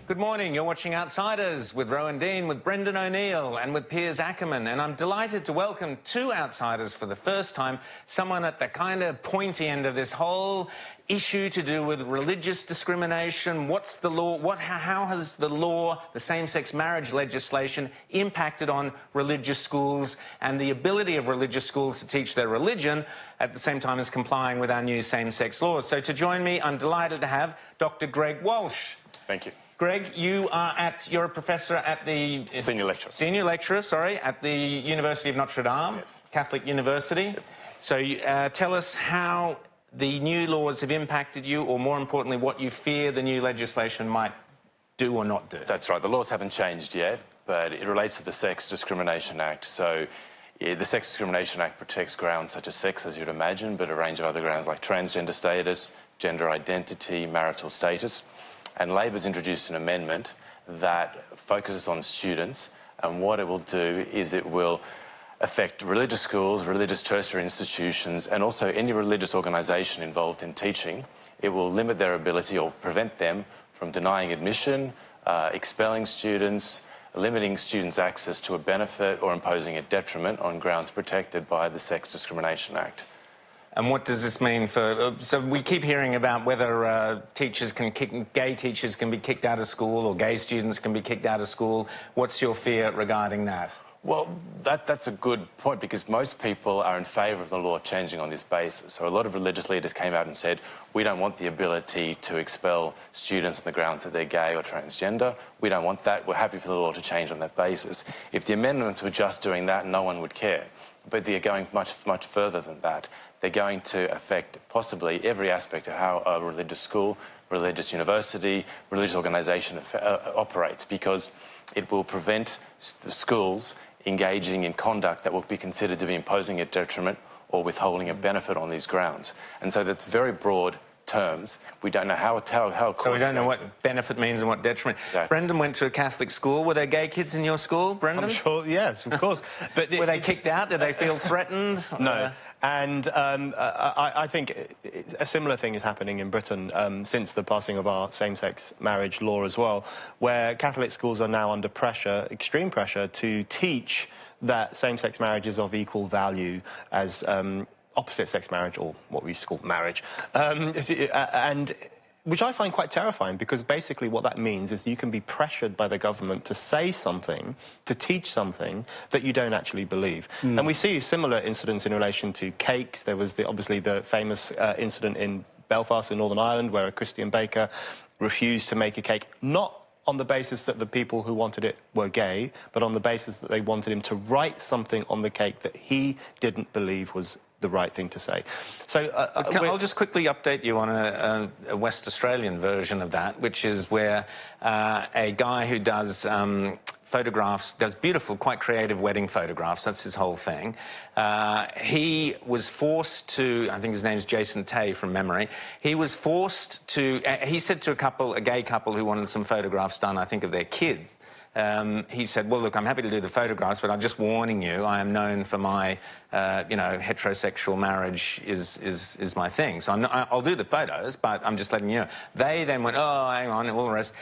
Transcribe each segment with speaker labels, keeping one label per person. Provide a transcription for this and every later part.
Speaker 1: Good morning. You're watching Outsiders with Rowan Dean, with Brendan O'Neill and with Piers Ackerman. And I'm delighted to welcome two outsiders for the first time, someone at the kind of pointy end of this whole issue to do with religious discrimination. What's the law? How has the law, the same-sex marriage legislation, impacted on religious schools and the ability of religious schools to teach their religion at the same time as complying with our new same-sex laws? So to join me, I'm delighted to have Dr. Greg Walsh.
Speaker 2: Thank you.
Speaker 1: Greg, you're a professor at the...
Speaker 2: Senior lecturer,
Speaker 1: sorry, at the University of Notre Dame,
Speaker 2: yes.
Speaker 1: Catholic University. Yep. So tell us how the new laws have impacted you, or more importantly, what you fear the new legislation might do or not do.
Speaker 2: That's right. The laws haven't changed yet, but it relates to the Sex Discrimination Act. So the Sex Discrimination Act protects grounds such as sex, as you'd imagine, but a range of other grounds like transgender status, gender identity, marital status. And Labor's introduced an amendment that focuses on students, and what it will do is it will affect religious schools, religious tertiary institutions, and also any religious organisation involved in teaching. It will limit their ability or prevent them from denying admission, expelling students, limiting students' access to a benefit, or imposing a detriment on grounds protected by the Sex Discrimination Act.
Speaker 1: And what does this mean for... So we keep hearing about whether gay teachers can be kicked out of school or gay students can be kicked out of school. What's your fear regarding that?
Speaker 2: Well, that's a good point, because most people are in favour of the law changing on this basis. So a lot of religious leaders came out and said, we don't want the ability to expel students on the grounds that they're gay or transgender. We don't want that. We're happy for the law to change on that basis. If the amendments were just doing that, no one would care. But they're going much further than that. They're going to affect possibly every aspect of how a religious school, religious university, religious organisation operates, because it will prevent the schools engaging in conduct that will be considered to be imposing a detriment or withholding a benefit on these grounds. And so that's very broad terms. We don't know how
Speaker 1: So we don't know what benefit means and what detriment.
Speaker 2: Exactly.
Speaker 1: Brendan went to a Catholic school. Were there gay kids in your school, Brendan?
Speaker 3: I'm sure, yes, of course. But
Speaker 1: were they kicked out? Did they feel threatened?
Speaker 3: No. And I think a similar thing is happening in Britain since the passing of our same-sex marriage law as well, where Catholic schools are now under pressure, extreme pressure, to teach that same-sex marriage is of equal value as opposite-sex marriage, or what we used to call marriage, and which I find quite terrifying, because basically what that means is you can be pressured by the government to say something, to teach something that you don't actually believe. And we see similar incidents in relation to cakes. There was obviously the famous incident in Belfast in Northern Ireland, where a Christian baker refused to make a cake, not on the basis that the people who wanted it were gay, but on the basis that they wanted him to write something on the cake that he didn't believe was the right thing to say. So
Speaker 1: I'll just quickly update you on a West Australian version of that, which is where a guy who does photographs, does beautiful, quite creative wedding photographs. That's his whole thing. He was forced to, I think his name's Jason Tay from memory, he was forced to, he said to a gay couple who wanted some photographs done, I think, of their kids, he said, well, look, I'm happy to do the photographs, but I'm just warning you, I am known for my, heterosexual marriage is my thing. So I'll do the photos, but I'm just letting you know. They then went, oh, hang on, and all the rest.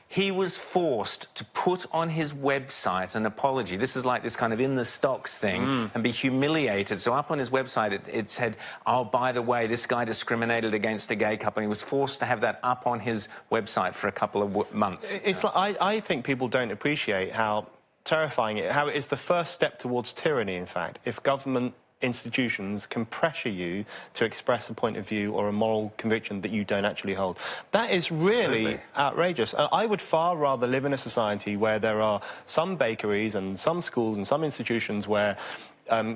Speaker 1: He was forced to put on his website an apology. This is like this kind of in the stocks thing, and be humiliated. So up on his website, it said, oh, by the way, this guy discriminated against a gay couple. He was forced to have that up on his website for a couple of months.
Speaker 3: It's like, I think people don't appreciate how terrifying how it is the first step towards tyranny, in fact, if government institutions can pressure you to express a point of view or a moral conviction that you don't actually hold. That is really outrageous. I would far rather live in a society where there are some bakeries and some schools and some institutions where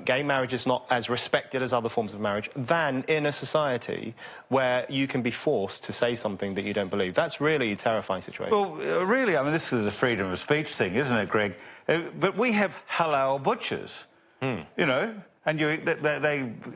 Speaker 3: gay marriage is not as respected as other forms of marriage, than in a society where you can be forced to say something that you don't believe. That's really a terrifying situation.
Speaker 4: Well, really, I mean, this is a freedom of speech thing, isn't it, Greg? But we have halal butchers, you know, and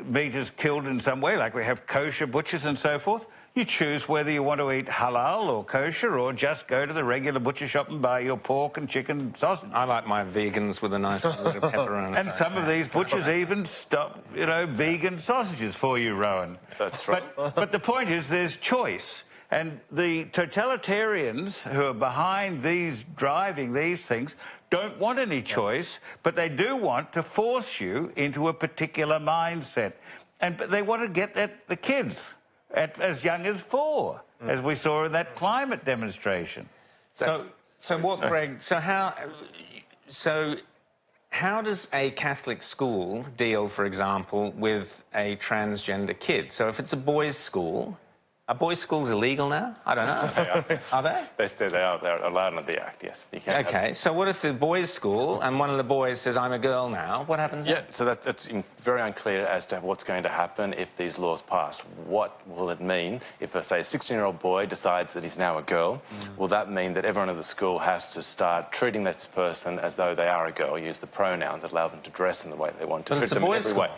Speaker 4: meat is killed in some way, like we have kosher butchers and so forth. You choose whether you want to eat halal or kosher, or just go to the regular butcher shop and buy your pork and chicken and sausage.
Speaker 1: I like my vegans with a nice bit of pepper on it.
Speaker 4: And some of these butchers even stop, vegan sausages for you, Rowan.
Speaker 2: That's right.
Speaker 4: But the point is there's choice. And the totalitarians who are behind these, driving these things, don't want any choice, but they do want to force you into a particular mindset. But they want to get at the kids as young as 4, as we saw in that climate demonstration.
Speaker 1: So what, Greg? So how does a Catholic school deal, for example, with a transgender kid? So if it's a boys' school, are boys' schools illegal now? I don't know.
Speaker 2: They are.
Speaker 1: Are they?
Speaker 2: They are. They're allowed under the Act, yes. You can
Speaker 1: Okay, so what if the boys' school and one of the boys says, I'm a girl now? What happens then?
Speaker 2: Yeah, so that's very unclear as to what's going to happen if these laws pass. What will it mean if, say, a 16-year-old boy decides that he's now a girl? Will that mean that everyone at the school has to start treating this person as though they are a girl, use the pronouns that allow them to dress in the way they want to,
Speaker 1: But
Speaker 2: treat
Speaker 1: it's a
Speaker 2: them in
Speaker 1: boys'
Speaker 2: every
Speaker 1: school.
Speaker 2: way?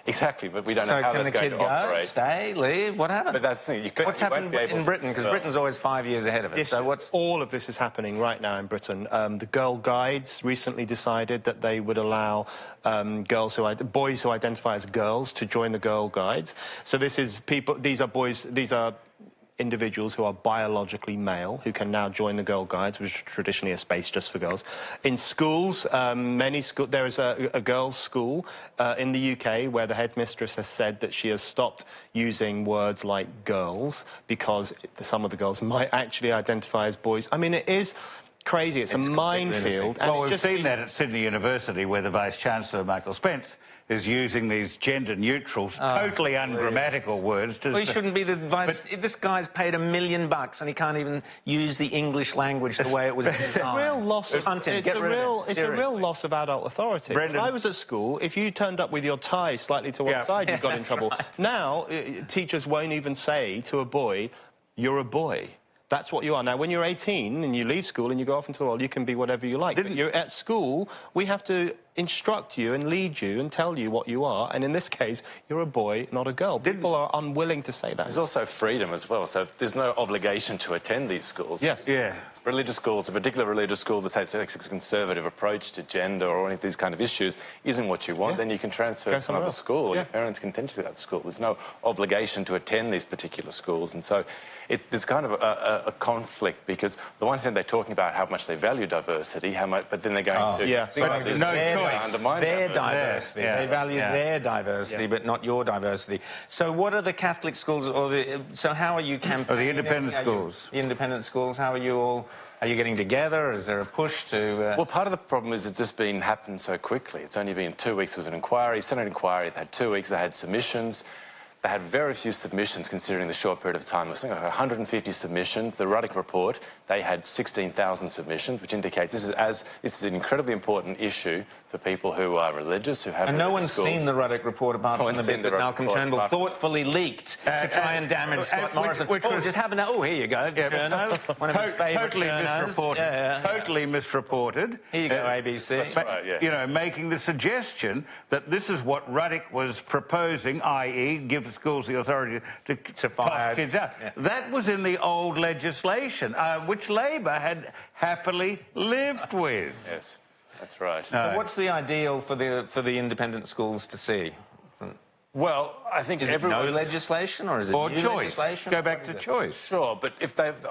Speaker 2: Exactly, but we don't know how that's going to operate.
Speaker 1: So can the kid go, stay, leave? What happened?
Speaker 2: But that's the thing.
Speaker 1: What's happened in Britain? Because Britain's always 5 years ahead of us. So what's...
Speaker 3: All of this is happening right now in Britain. The Girl Guides recently decided that they would allow boys who identify as girls to join the Girl Guides. So this is people. These are individuals who are biologically male who can now join the Girl Guides, which is traditionally a space just for girls. In schools, there is a girls' school in the UK where the headmistress has said that she has stopped using words like girls because some of the girls might actually identify as boys. I mean, it is crazy. It's a minefield.
Speaker 4: Well, we've seen that at Sydney University, where the Vice-Chancellor, Michael Spence, is using these gender-neutral, totally ungrammatical words.
Speaker 1: Well, he shouldn't be the vice... This guy's paid $1 million and he can't even use the English language the way it was designed.
Speaker 3: It's a real loss of... It's a real loss of adult authority.
Speaker 4: Brendan.
Speaker 3: When I was at school, if you turned up with your tie slightly to one side, you got in trouble.
Speaker 1: Right.
Speaker 3: Now, teachers won't even say to a boy, you're a boy. That's what you are. Now, when you're 18 and you leave school and you go off into the world, you can be whatever you like. But you're at school, we have to instruct you and lead you and tell you what you are. And in this case, you're a boy, not a girl. People are unwilling to say that.
Speaker 2: There's also freedom as well, so there's no obligation to attend these schools.
Speaker 3: Yes.
Speaker 4: Yeah.
Speaker 2: Religious schools, a particular religious school that has a conservative approach to gender or any of these kind of issues isn't what you want, then you can transfer to another school, or your parents can send you to that school. There's no obligation to attend these particular schools, and so there's kind of a conflict, because the one thing they're talking about how much they value diversity, but then they're going to...
Speaker 3: Yeah.
Speaker 4: So there's no choice.
Speaker 2: Undermine
Speaker 1: their diversity.
Speaker 4: Yeah.
Speaker 1: They value their diversity, but not your diversity. So what are the Catholic schools, so how are you campaigning?
Speaker 4: The independent schools.
Speaker 1: The independent schools, how are you all... Are you getting together? Is there a push to...
Speaker 2: Well, part of the problem is it's just happened so quickly. It's only been 2 weeks of an inquiry. Senate inquiry, they had 2 weeks, they had submissions. They had very few submissions considering the short period of time. It was 150 submissions. The Ruddock report, they had 16,000 submissions, which indicates this is an incredibly important issue for people who are religious, who have...
Speaker 1: And no one's seen the Ruddock report apart from the bit that Malcolm Turnbull thoughtfully leaked to try and damage Scott Morrison.
Speaker 4: Which was
Speaker 1: just happened to... Oh, here you go, journo, one of his favourite journos.
Speaker 4: Totally misreported.
Speaker 1: Here you go, ABC.
Speaker 2: That's right, yeah.
Speaker 4: You know, making the suggestion that this is what Ruddock was proposing, i.e. give schools the authority to toss kids out. Yeah. That was in the old legislation, which Labor had happily lived with.
Speaker 2: Yes, that's right.
Speaker 1: So what's the ideal for the independent schools to see?
Speaker 2: Well, I think
Speaker 1: is it no legislation or is it new
Speaker 4: choice?
Speaker 1: Legislation?
Speaker 4: Go back to choice.
Speaker 2: Sure, but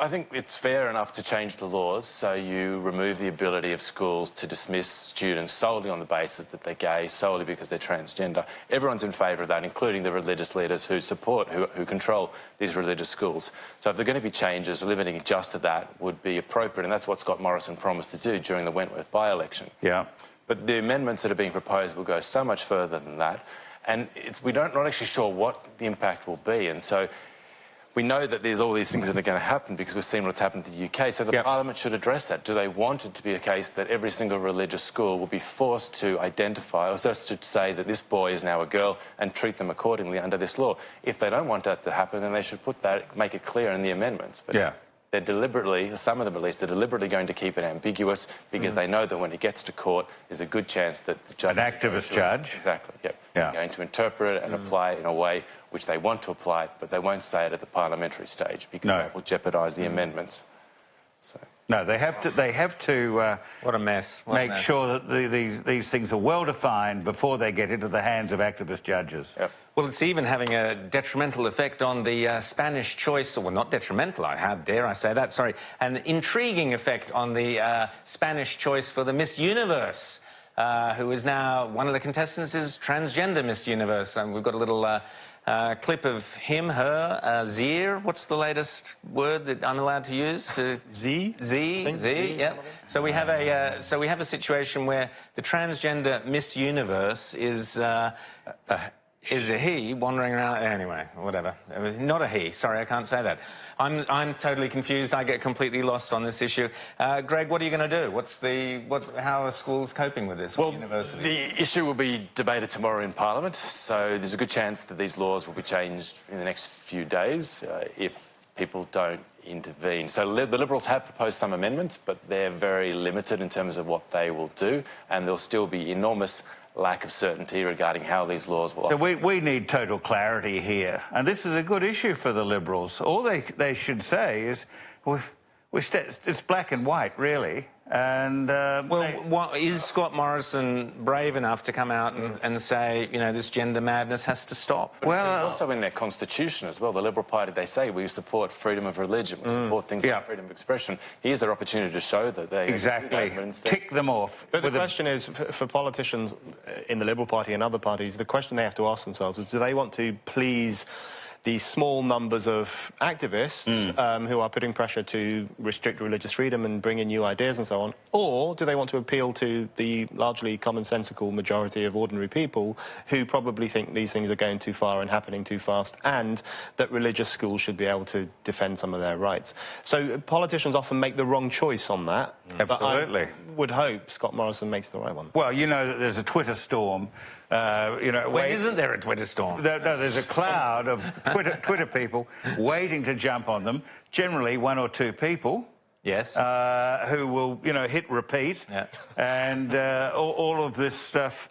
Speaker 2: I think it's fair enough to change the laws so you remove the ability of schools to dismiss students solely on the basis that they're gay, solely because they're transgender. Everyone's in favour of that, including the religious leaders who control these religious schools. So if there are going to be changes, limiting it just to that would be appropriate, and that's what Scott Morrison promised to do during the Wentworth by-election.
Speaker 4: Yeah.
Speaker 2: But the amendments that are being proposed will go so much further than that. And we're not actually sure what the impact will be. And so we know that there's all these things that are going to happen because we've seen what's happened to the UK. So the Parliament should address that. Do they want it to be a case that every single religious school will be forced to identify or just to say that this boy is now a girl and treat them accordingly under this law? If they don't want that to happen, then they should make it clear in the amendments. But they're deliberately, some of them at least, they're deliberately going to keep it ambiguous because they know that when it gets to court, there's a good chance that the judge...
Speaker 4: An activist judge.
Speaker 2: Exactly, they're going to interpret it and apply it in a way which they want to apply it, but they won't say it at the parliamentary stage because that will jeopardise the amendments. So.
Speaker 4: No, they have to.
Speaker 1: What a mess. What a
Speaker 4: make
Speaker 1: mess.
Speaker 4: sure that these things are well defined before they get into the hands of activist judges.
Speaker 2: Yep.
Speaker 1: Well, it's even having a detrimental effect on the Spanish choice, or well, not detrimental, how dare I say that, sorry, an intriguing effect on the Spanish choice for the Miss Universe, who is now, one of the contestants is transgender Miss Universe, and we've got a little clip of him, her, Zir. What's the latest word that I'm allowed to use?
Speaker 3: Z?
Speaker 1: Z, yeah. So we have a situation where the transgender Miss Universe is a he wandering around. Anyway, whatever. Not a he. Sorry, I can't say that. I'm totally confused. I get completely lost on this issue. Greg, what are you going to do? How are schools coping with this?
Speaker 2: Well,
Speaker 1: universities?
Speaker 2: the issue will be debated tomorrow in Parliament, so there's a good chance that these laws will be changed in the next few days if people don't intervene. So the Liberals have proposed some amendments, but they're very limited in terms of what they will do, and there'll still be enormous lack of certainty regarding how these laws will operate.
Speaker 4: So we need total clarity here, and this is a good issue for the Liberals. All they should say is, it's black and white, really. And
Speaker 1: is Scott Morrison brave enough to come out and say, you know, this gender madness has to stop?
Speaker 2: Well, it's also in their constitution as well. The Liberal Party, they say we support freedom of religion, we support things like freedom of expression. Here's their opportunity to show that they
Speaker 4: exactly tick them off.
Speaker 3: But the question is, for politicians in the Liberal Party and other parties, the question they have to ask themselves is, do they want to please these small numbers of activists who are putting pressure to restrict religious freedom and bring in new ideas and so on, or do they want to appeal to the largely commonsensical majority of ordinary people who probably think these things are going too far and happening too fast, and that religious schools should be able to defend some of their rights? So politicians often make the wrong choice on that.
Speaker 4: Absolutely.
Speaker 3: But I would hope Scott Morrison makes the right one.
Speaker 4: Well, you know that there's a Twitter storm.
Speaker 1: Isn't there a Twitter storm?
Speaker 4: No, there's a cloud of Twitter people waiting to jump on them. Generally, one or two people.
Speaker 1: Yes.
Speaker 4: Who will, hit repeat.
Speaker 1: Yeah.
Speaker 4: And all of this stuff.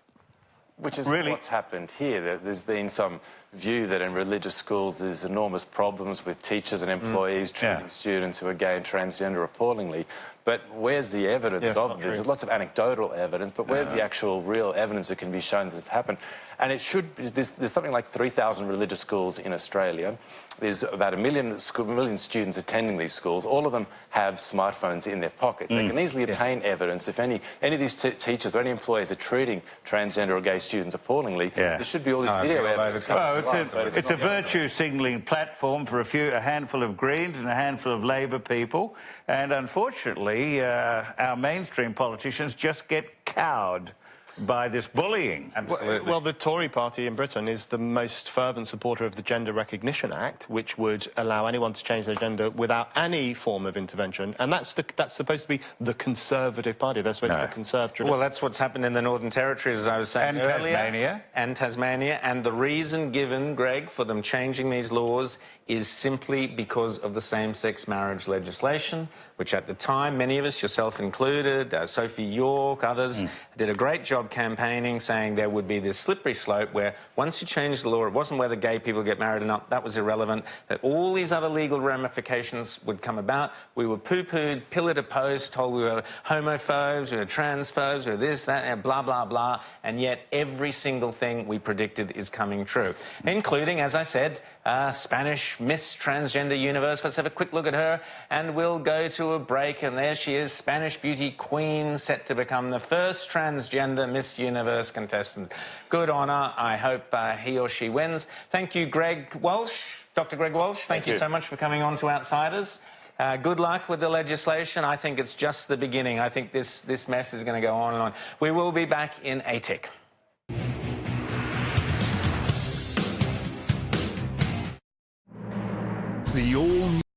Speaker 2: Which is
Speaker 4: really
Speaker 2: what's happened here. There's been some view that in religious schools there's enormous problems with teachers and employees treating students who are gay and transgender appallingly. But where's the evidence of this? There's lots of anecdotal evidence, but where's the actual real evidence that can be shown this has happened? And there's something like 3,000 religious schools in Australia. There's about a million students attending these schools. All of them have smartphones in their pockets. They can easily obtain evidence. If any of these teachers or any employees are treating transgender or gay students appallingly, there should be all this video evidence.
Speaker 4: It's a virtue signalling platform for a handful of Greens and a handful of Labor people, and unfortunately our mainstream politicians just get cowed by this bullying.
Speaker 1: Absolutely.
Speaker 3: Well, the Tory party in Britain is the most fervent supporter of the Gender Recognition Act, which would allow anyone to change their gender without any form of intervention. And that's supposed to be the Conservative Party. They're supposed to conserve tradition.
Speaker 1: Well, that's what's happened in the Northern Territory, as I was saying earlier. And Tasmania. And the reason given, Greg, for them changing these laws is simply because of the same-sex marriage legislation, which at the time, many of us, yourself included, Sophie York, others, did a great job campaigning, saying there would be this slippery slope where once you change the law, it wasn't whether gay people get married or not, that was irrelevant, that all these other legal ramifications would come about. We were poo-pooed, pillar to post, told we were homophobes, we were transphobes, we were this, that, and blah, blah, blah, and yet every single thing we predicted is coming true, including, as I said, Spanish Miss Transgender Universe. Let's have a quick look at her, and we'll go to a break, and there she is, Spanish beauty queen, set to become the first transgender Miss Universe contestant. Good on her. I hope he or she wins. Thank you, Greg Walsh, Dr. Greg Walsh. Thank you so much for coming on to Outsiders. Good luck with the legislation. I think it's just the beginning. I think this mess is going to go on and on. We will be back in a tick.
Speaker 5: The all